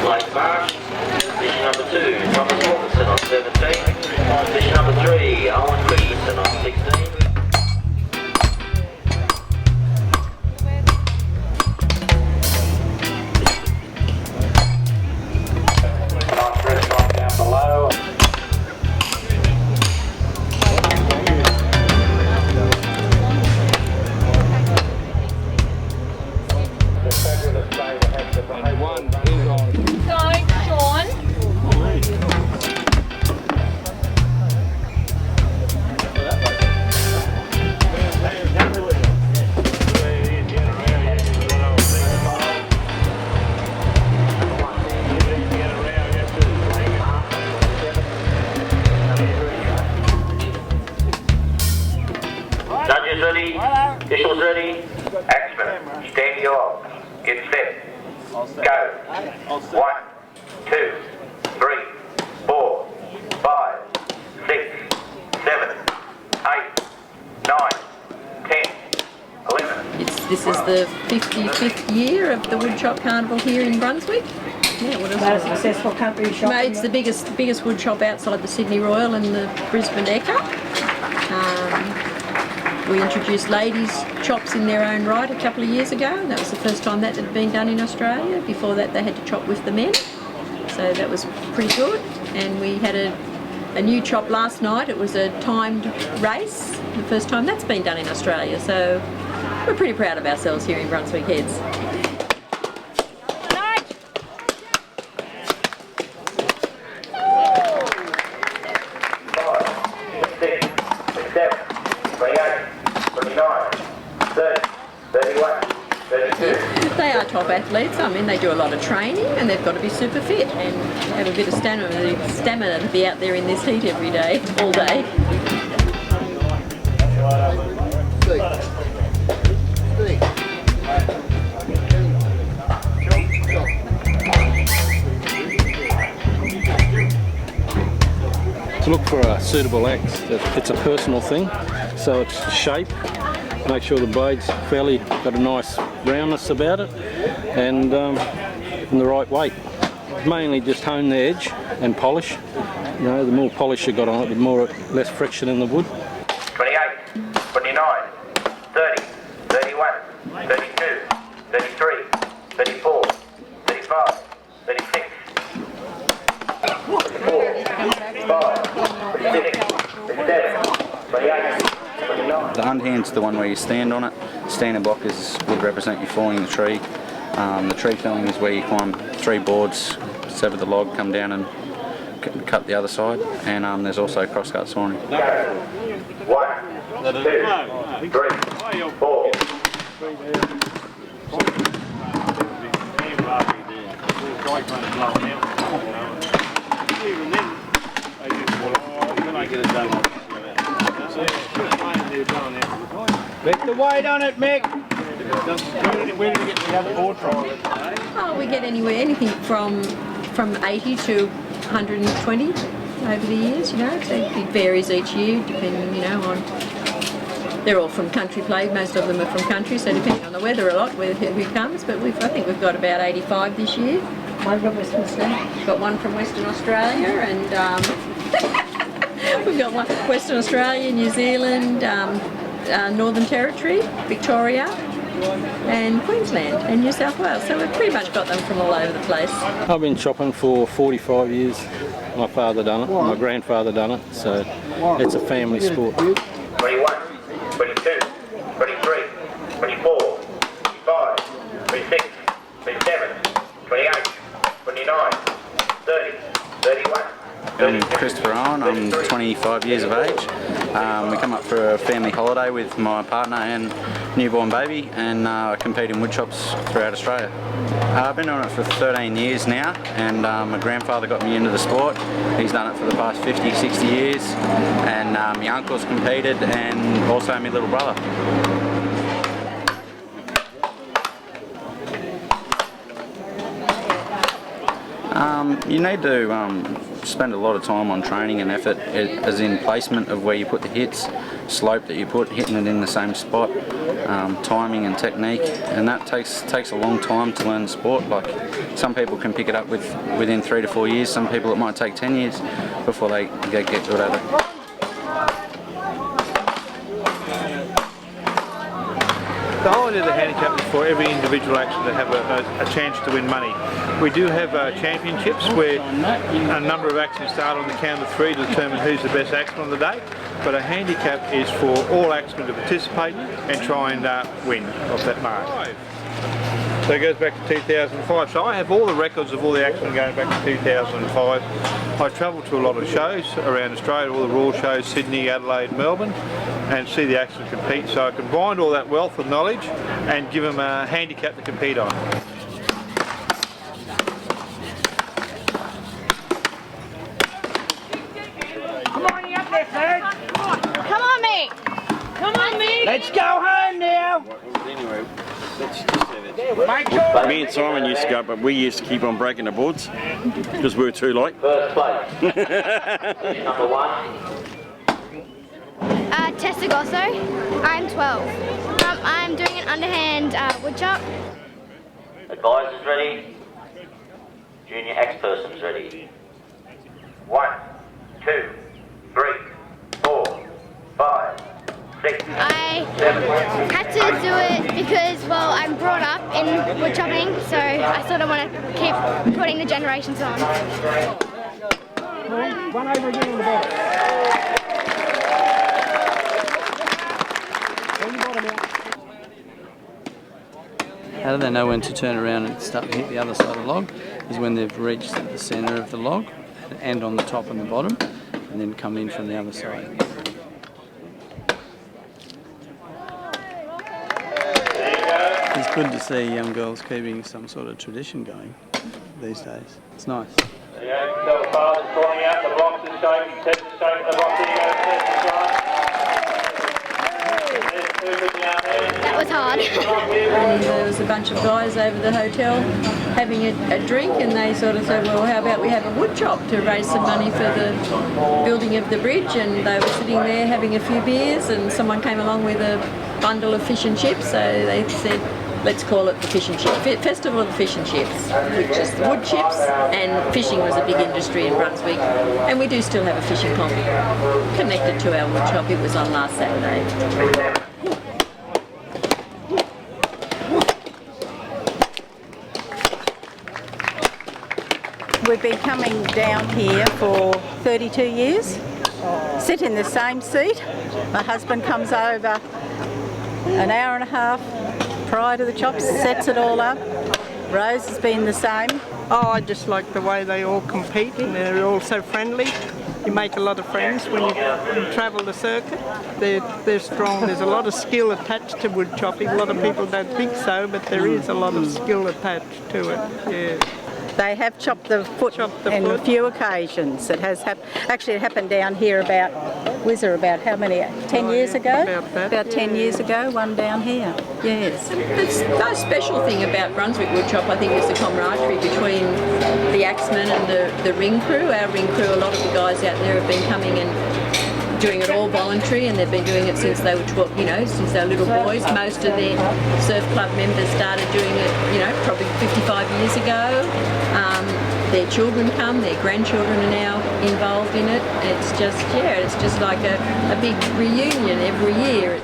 Blake Marsh. Position number 2, Thomas Wilkinson on 17. Position number 3, Owen Christensen on 16. Judges ready, officials ready, Axemen, stand your off, get set, go, 1, 2, 3, 4, 5, 6, 7, 8, 9, 10, 11. This is the 55th year of the Woodchop Carnival here in Brunswick. Yeah, what else? Most successful country shop. It's the biggest wood shop outside the Sydney Royal and the Brisbane Ekka. We introduced ladies' chops in their own right a couple of years ago. That was the first time that had been done in Australia. Before that they had to chop with the men. So that was pretty good. And we had a new chop last night. It was a timed race, the first time that's been done in Australia. So we're pretty proud of ourselves here in Brunswick Heads. They are top athletes. I mean, they do a lot of training and they've got to be super fit and have a bit of stamina to be out there in this heat every day, all day. To look for a suitable axe, it's a personal thing, so it's shape. Make sure the blade's fairly got a nice roundness about it and the right weight. Mainly just hone the edge and polish. You know, the more polish you got on it, the less friction in the wood. 28, 29, 30, 31, 32, 33, 34, 35, 36, 34, 35, 36, 37, 28. The underhand's the one where you stand on it. Standing block would represent you falling the tree. The tree felling is where you climb 3 boards, sever the log, come down and cut the other side. And there's also crosscut sawing. 1, 2, 3, 4. Lift the weight on it, Mick. Where did you get the other board from? Oh, we get anything from 80 to 120 over the years, you know. So it varies each year, depending, you know, on. They're all from country play. Most of them are from country, so depending on the weather a lot, who comes. But I think we've got about 85 this year. One from Western Australia. Got one from Western Australia, and we've got one Western Australia, New Zealand. Northern Territory, Victoria and Queensland and New South Wales. So we've pretty much got them from all over the place. I've been chopping for 45 years. My father done it, my grandfather done it, so it's a family sport. 21, 22, 23, 24, 25, 26, 27, 28, 29, 30, 31. I'm Christopher Owen, I'm 25 years of age. We come up for a family holiday with my partner and newborn baby, and I compete in woodchops throughout Australia. I've been doing it for 13 years now, and my grandfather got me into the sport. He's done it for the past 50, 60 years, and my uncle's competed, and also my little brother. You need to spend a lot of time on training and effort, as in placement of where you put the hits. slope that you put, hitting it in the same spot, timing and technique, and that takes a long time to learn the sport. Like, some people can pick it up within 3 to 4 years, some people it might take 10 years before they get good at it. The whole idea of the handicap is for every individual actually to have a chance to win money. We do have championships where a number of axemen start on the count of 3 to determine who's the best axeman on the day, but a handicap is for all axemen to participate and try and win off that mark. So it goes back to 2005. So I have all the records of all the axemen going back to 2005. I travel to a lot of shows around Australia, all the Royal shows, Sydney, Adelaide, Melbourne, and see the axemen compete. So I combine all that wealth of knowledge and give them a handicap to compete on. Come on, you up there, third. Come on, mate. Come on, mate. Let's go home now. Anyway, let's just have it. Me and Simon used to go, but we used to keep on breaking the boards because we were too late. First place. Number 1. Tessa Gosso. I'm 12. I'm doing an underhand woodchop. Advisors ready. Junior X-persons ready. 1, 2, 3, 4, 5, 6. I had to do it because, well, I'm brought up in woodchopping, so I sort of want to keep putting the generations on. One over again on the bottom. How do they know when to turn around and start to hit the other side of the log? Is when they've reached the centre of the log and on the top and the bottom, and then come in from the other side. It's good to see young girls keeping some sort of tradition going these days. It's nice. There you go. Tell the father's calling out, the box is shaking, Tess is shaking the box. There you go, Tess is right. That was hard. And there was a bunch of guys over the hotel having a drink, and they sort of said, well, how about we have a wood chop to raise some money for the building of the bridge. And they were sitting there having a few beers, and someone came along with a bundle of fish and chips, so they said, let's call it the Fish and Chip Festival of the Fish and Chips, which is wood chips, and fishing was a big industry in Brunswick, and we do still have a fishing comp connected to our wood shop. It was on last Saturday. We've been coming down here for 32 years, sit in the same seat. My husband comes over an hour and a half prior to the chops, sets it all up. Rose has been the same. Oh, I just like the way they all compete, and they're all so friendly. You make a lot of friends when you travel the circuit. They're strong. There's a lot of skill attached to wood chopping. A lot of people don't think so, but there is a lot of skill attached to it. Yeah. They have chopped the foot on a few occasions. It has actually it happened down here about how many? 10 years ago? About 10 years ago, one down here. Yes. The most special thing about Brunswick Woodchop, I think, is the camaraderie between the axemen and the ring crew. Our ring crew, a lot of the guys out there have been coming and doing it all voluntary, and they've been doing it since they were 12, since they were little boys. Most of their surf club members started doing it, probably 55 years ago. Their children come, their grandchildren are now involved in it. It's just like a big reunion every year.